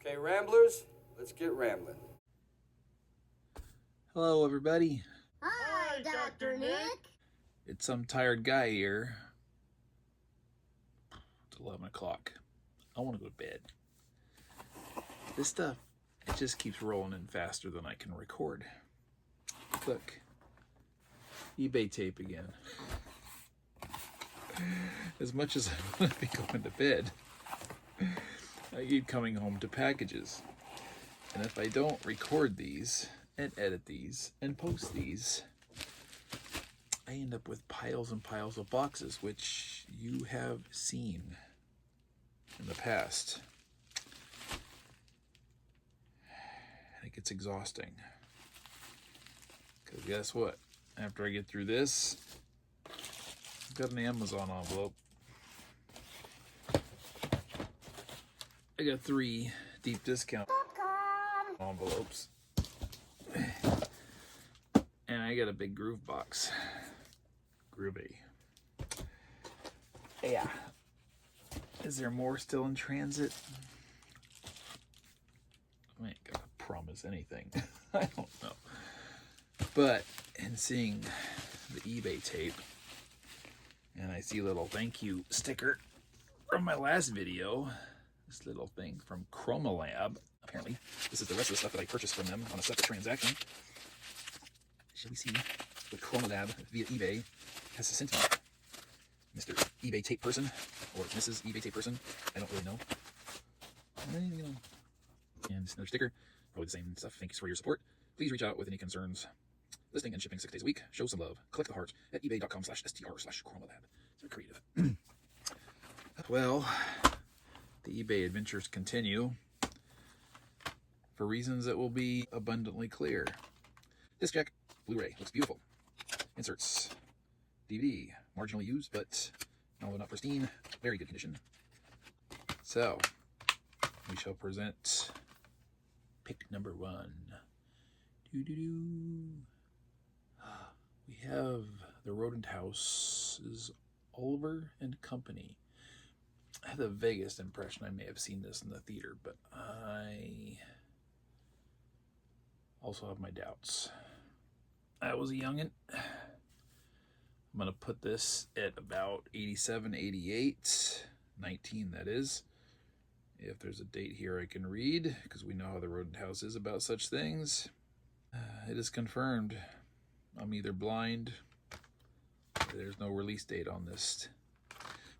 Okay, Ramblers, let's get rambling. Hello, everybody. Hi, Dr. Nick. It's some tired guy here. It's 11 o'clock. I want to go to bed. This stuff, it just keeps rolling in faster than I can record. Look, eBay tape again. As much as I want to be going to bed, I keep coming home to packages. And if I don't record these and edit these and post these, I end up with piles and piles of boxes, which you have seen in the past. And it gets exhausting. Because guess what? After I get through this, I've got an Amazon envelope. I got 3 deep discount envelopes. And I got a big groove box. Groovy. Yeah. Is there more still in transit? I ain't gonna promise anything. I don't know. But in seeing the eBay tape, and I see a little thank you sticker from my last video, this little thing from ChromaLab. Apparently, this is the rest of the stuff that I purchased from them on a separate transaction. Shall we see what ChromaLab via eBay has to send to me? Mr. eBay tape person, or Mrs. eBay tape person, I don't really know. And this another sticker, probably the same stuff. Thanks for your support. Please reach out with any concerns. Listing and shipping 6 days a week. Show some love. Collect the heart at ebay.com/str/ChromaLab. It's very creative. Well, the eBay adventures continue for reasons that will be abundantly clear. Disc jack, Blu-ray, looks beautiful. Inserts, DVD, marginally used, but although not pristine, very good condition. So, we shall present pick number 1. We have the Rodent House's Oliver and Company. I have the vaguest impression I may have seen this in the theater, but I also have my doubts. I was a youngin'. I'm going to put this at about 87, 88, 19 that is. If there's a date here I can read, because we know how the Rodent House is about such things. It is confirmed. I'm either blind, or there's no release date on this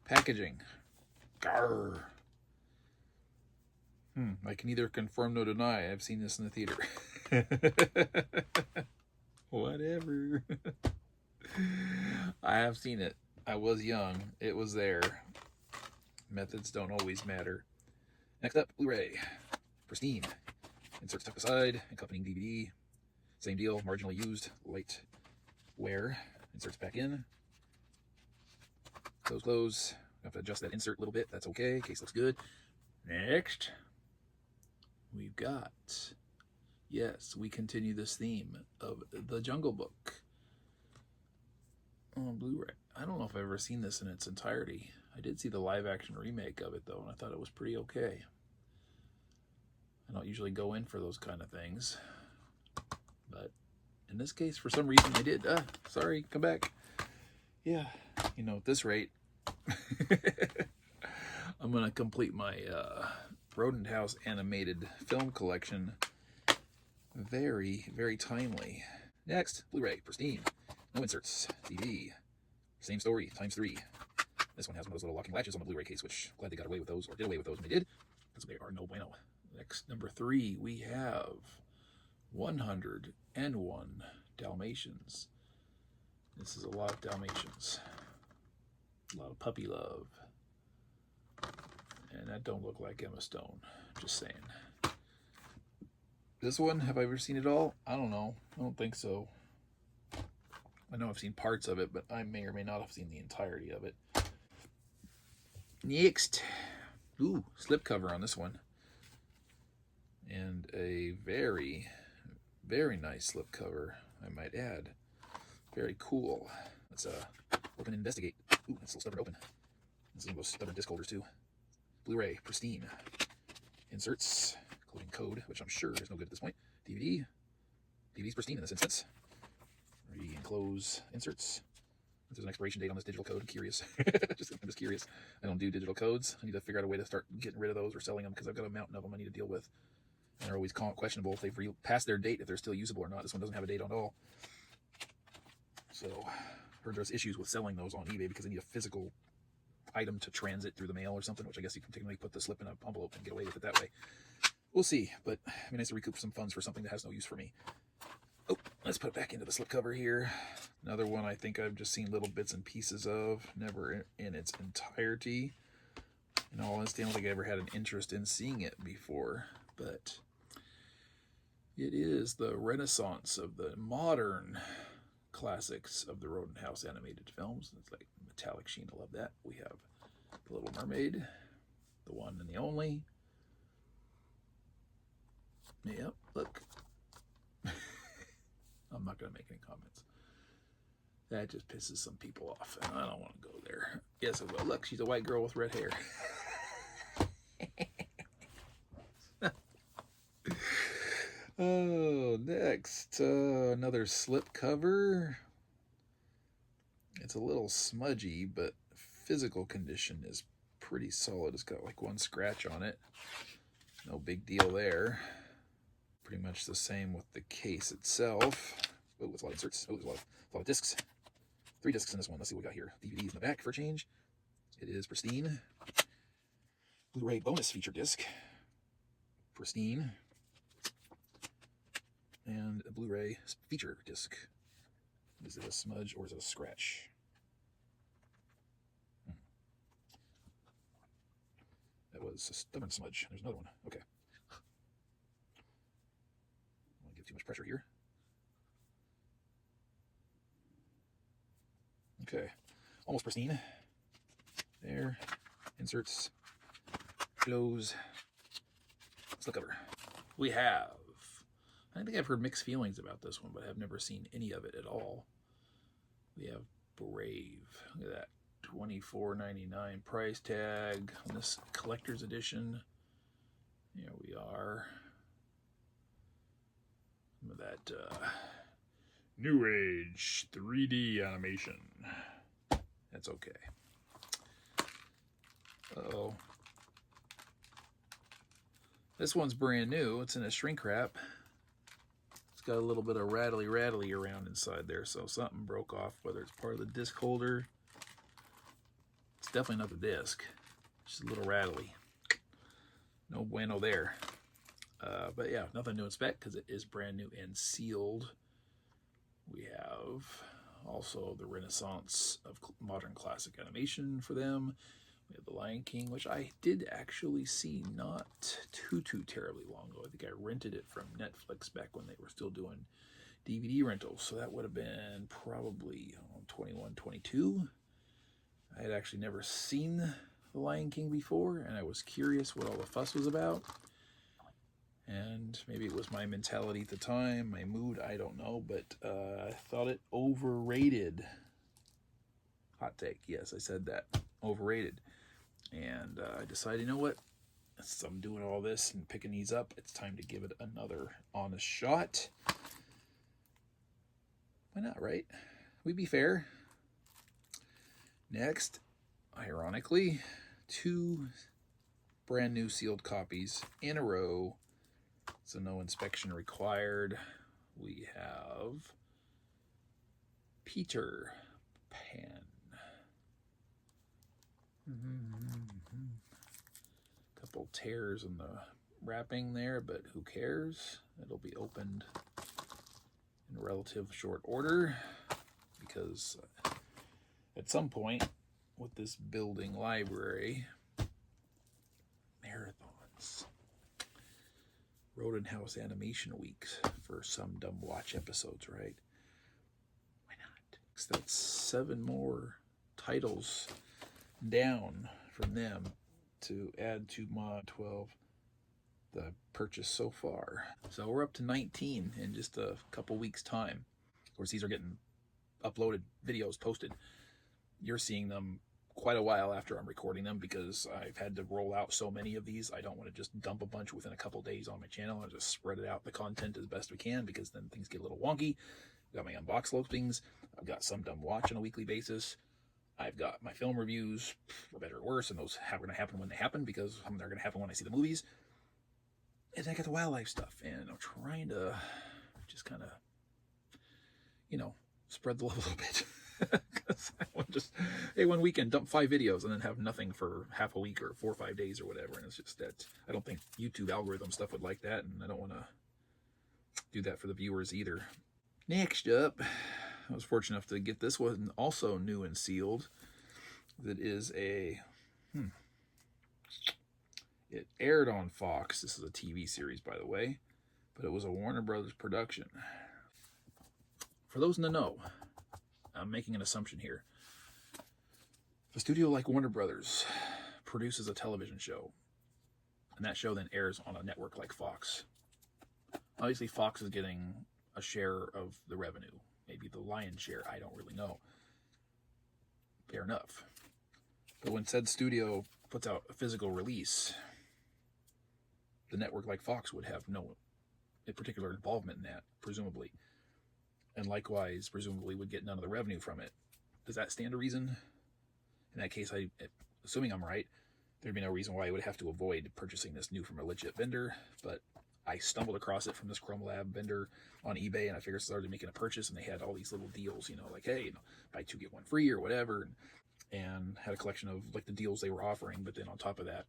packaging. Garr. I can either confirm nor deny. I've seen this in the theater. Whatever. I have seen it. I was young. It was there. Methods don't always matter. Next up, Blu-ray. Pristine. Inserts tucked aside. Accompanying DVD. Same deal. Marginally used. Light wear. Inserts back in. Close. Have to adjust that insert a little bit. That's okay. Case looks good. Next, we've got, yes, we continue this theme of The Jungle Book on Blu-ray. I don't know if I've ever seen this in its entirety. I did see the live-action remake of it, though, and I thought it was pretty okay. I don't usually go in for those kind of things, but in this case, for some reason, I did. Sorry, come back. Yeah, you know, at this rate, I'm going to complete my Rodent House animated film collection very, very timely. Next, Blu-ray, pristine. No inserts. DVD. Same story, times 3. This one has one of those little locking latches on the Blu-ray case, which I'm glad they got away with those, or did away with those when they did, because they are no bueno. Next, number 3, we have 101 Dalmatians. This is a lot of Dalmatians. A lot of puppy love. And that don't look like Emma Stone. Just saying. This one, have I ever seen it all? I don't know. I don't think so. I know I've seen parts of it, but I may or may not have seen the entirety of it. Next. Ooh, slipcover on this one. And a very, very nice slipcover, I might add. Very cool. Let's open and investigate. Ooh, it's still stubborn open. This is one of those stubborn disc holders too. Blu-ray, pristine. Inserts, including code, which I'm sure is no good at this point. DVD. DVD's pristine in this instance. Re-enclose inserts. If there's an expiration date on this digital code, I'm curious. I'm just curious. I don't do digital codes. I need to figure out a way to start getting rid of those or selling them because I've got a mountain of them I need to deal with. And they're always questionable if they've passed their date, if they're still usable or not. This one doesn't have a date on at all. So, heard there's issues with selling those on eBay because they need a physical item to transit through the mail or something, which I guess you can technically put the slip in an envelope and get away with it that way. We'll see, but it'd be nice to recoup some funds for something that has no use for me. Oh, let's put it back into the slipcover here. Another one I think I've just seen little bits and pieces of, never in its entirety. In all honesty, I don't think I ever had an interest in seeing it before, but it is the renaissance of the modern classics of the Rodent House animated films. It's like metallic sheen, I love that. We have The Little Mermaid, the one and the only. Yep, look. I'm not going to make any comments. That just pisses some people off, and I don't want to go there. Yes, I will. Look, she's a white girl with red hair. Oh, next, another slip cover. It's a little smudgy, but physical condition is pretty solid. It's got like one scratch on it. No big deal there. Pretty much the same with the case itself. Oh, it's a lot of inserts. Oh, there's a lot of discs. 3 discs in this one. Let's see what we got here. DVDs in the back for a change. It is pristine. Blu-ray bonus feature disc. Pristine. And a Blu-ray feature disc. Is it a smudge or is it a scratch? That was a stubborn smudge. There's another one. Okay. I don't want to give too much pressure here. Okay. Almost pristine. There. Inserts. Close. Slipcover. We have. I think I've heard mixed feelings about this one, but I've never seen any of it at all. We have Brave. Look at that. $24.99 price tag on this collector's edition. Here we are. Some of that New Age 3D animation. That's okay. Uh-oh. This one's brand new. It's in a shrink wrap. It's got a little bit of rattly around inside there, so something broke off, whether it's part of the disc holder. It's definitely not the disc. Just a little rattly. No bueno there. But yeah, nothing to inspect because it is brand new and sealed. We have also the renaissance of modern classic animation for them. We have The Lion King, which I did actually see not too terribly long ago. I think I rented it from Netflix back when they were still doing DVD rentals. So that would have been probably 21, 22. I had actually never seen The Lion King before, and I was curious what all the fuss was about. And maybe it was my mentality at the time, my mood, I don't know, but I thought it overrated. Hot take, yes, I said that. Overrated. And I decided, you know what? Since I'm doing all this and picking these up, it's time to give it another honest shot. Why not, right? We'd be fair. Next, ironically, 2 brand new sealed copies in a row. So no inspection required. We have Peter Pan. Couple tears in the wrapping there, but who cares? It'll be opened in relative short order because at some point with this building library, marathons, Rodent House Animation Weeks for some dumb watch episodes, right? Why not? So that's 7 more titles down from them to add to my 12 the purchase so far. So we're up to 19 in just a couple weeks time. Of course, these are getting uploaded videos posted. You're seeing them quite a while after I'm recording them because I've had to roll out so many of these. I don't want to just dump a bunch within a couple days on my channel. I just spread it out, the content as best we can, because then things get a little wonky. I've got my unbox listings. I've got some dumb watch on a weekly basis. I've got my film reviews, for better or worse, and those are going to happen when they happen because they're going to happen when I see the movies. And then I got the wildlife stuff, and I'm trying to just kind of, spread the love a little bit. Because I want just, hey, one weekend dump 5 videos and then have nothing for half a week or 4 or 5 days or whatever. And it's just that I don't think YouTube algorithm stuff would like that, and I don't want to do that for the viewers either. Next up, I was fortunate enough to get this one also new and sealed. That is a, it aired on Fox. This is a TV series, by the way, but it was a Warner Brothers production. For those in the know, I'm making an assumption here. If a studio like Warner Brothers produces a television show, and that show then airs on a network like Fox, obviously Fox is getting a share of the revenue, maybe the lion's share, I don't really know. Fair enough. But when said studio puts out a physical release, the network like Fox would have no particular involvement in that, presumably. And likewise, presumably, would get none of the revenue from it. Does that stand to reason? In that case, assuming I'm right, there'd be no reason why I would have to avoid purchasing this new from a legit vendor. But I stumbled across it from this Chrome Lab vendor on eBay, and I figured I started making a purchase, and they had all these little deals, like, hey, buy 2 get 1 free or whatever, and had a collection of like the deals they were offering. But then on top of that,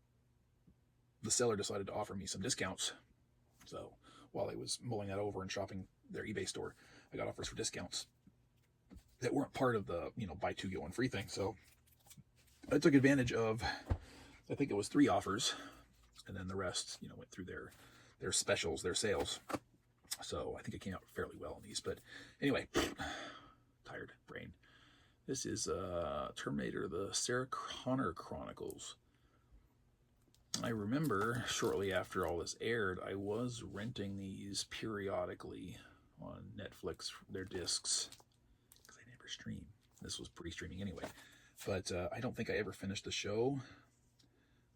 the seller decided to offer me some discounts. So while I was mulling that over and shopping their eBay store, I got offers for discounts that weren't part of the, buy 2 get 1 free thing. So I took advantage of, I think it was 3 offers, and then the rest, went through their specials, their sales. So I think it came out fairly well on these. But anyway, tired brain. This is Terminator, the Sarah Connor Chronicles. I remember shortly after all this aired, I was renting these periodically on Netflix, their discs, because I never stream. This was pre-streaming anyway. But I don't think I ever finished the show.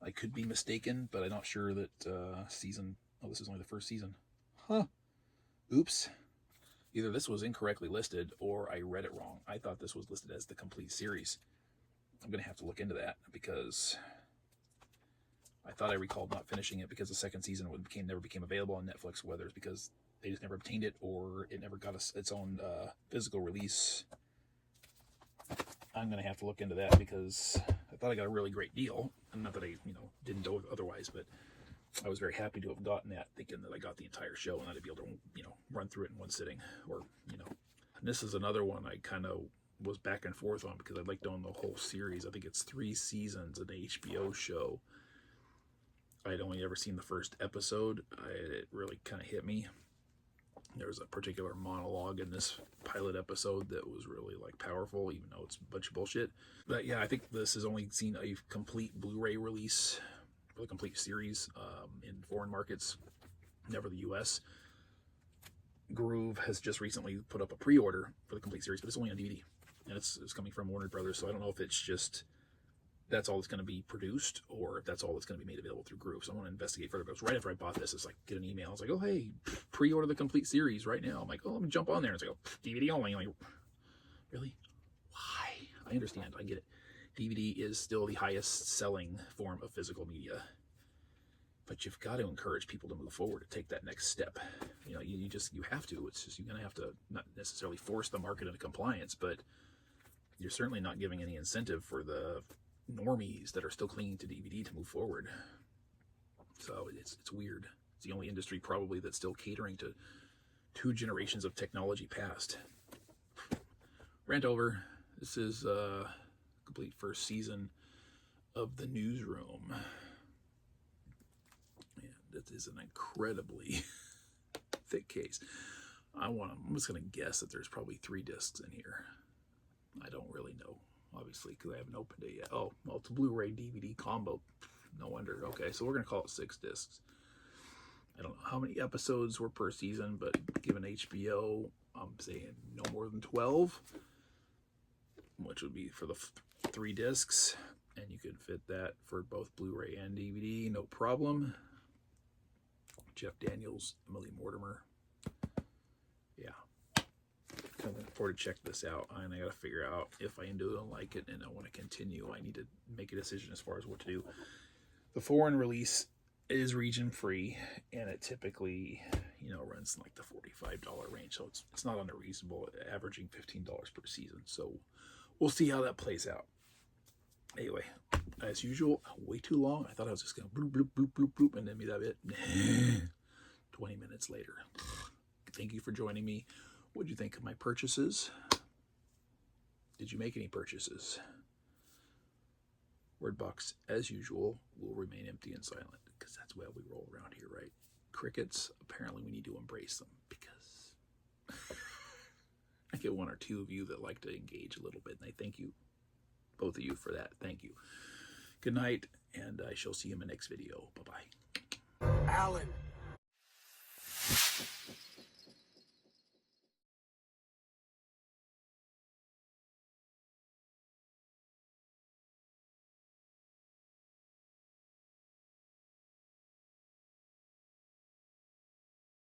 I could be mistaken, but I'm not sure that this is only the first season. Oops. Either this was incorrectly listed or I read it wrong. I thought this was listed as the complete series. I'm going to have to look into that because I thought I recalled not finishing it because the second season never became available on Netflix, whether it's because they just never obtained it or it never got its own physical release. I'm going to have to look into that because I thought I got a really great deal. And not that I, didn't do it otherwise, but I was very happy to have gotten that, thinking that I got the entire show and I'd be able to, run through it in one sitting. Or, and this is another one I kind of was back and forth on because I'd like to own the whole series. I think it's 3 seasons of the HBO show. I'd only ever seen the first episode. It really kind of hit me. There was a particular monologue in this pilot episode that was really powerful, even though it's a bunch of bullshit. But yeah, I think this has only seen a complete Blu-ray release for the complete series in foreign markets, never the US. Groove has just recently put up a pre-order for the complete series, but it's only on DVD. And it's coming from Warner Brothers, so I don't know if it's just that's all that's going to be produced or if that's all that's going to be made available through Groove. So I want to investigate further. But right after I bought this, it's get an email. It's oh, hey, pre-order the complete series right now. I'm like, oh, let me jump on there. It's DVD only. I'm like, really? Why? I understand. I get it. DVD is still the highest selling form of physical media. But you've got to encourage people to move forward, to take that next step. You have to. It's just, you're going to have to not necessarily force the market into compliance, but you're certainly not giving any incentive for the normies that are still clinging to DVD to move forward. So it's weird. It's the only industry probably that's still catering to 2 generations of technology past. Rant over. This is complete first season of The Newsroom. And it is an incredibly thick case. I'm just going to guess that there's probably 3 discs in here. I don't really know, obviously, because I haven't opened it yet. Oh, well, it's a Blu-ray DVD combo. No wonder. Okay, so we're going to call it 6 discs. I don't know how many episodes were per season, but given HBO, I'm saying no more than 12, which would be for the 3 discs, and you can fit that for both Blu-ray and DVD, no problem. Jeff Daniels, Emily Mortimer. Yeah. Kind of looking forward to check this out, and I got to figure out if I do like it and I want to continue. I need to make a decision as far as what to do. The foreign release is region free, and it typically, runs in like the $45 range, so it's not unreasonable, averaging $15 per season. So we'll see how that plays out. Anyway, as usual, way too long. I thought I was just gonna bloop bloop bloop bloop bloop and then be that it. 20 minutes later. Thank you for joining me. What did you think of my purchases? Did you make any purchases? Word box, as usual, will remain empty and silent, because that's why we roll around here, right? Crickets, apparently we need to embrace them, because I get 1 or 2 of you that like to engage a little bit, and I thank you, both of you, for that. Thank you. Good night, and I shall see you in my next video. Bye-bye. Alan,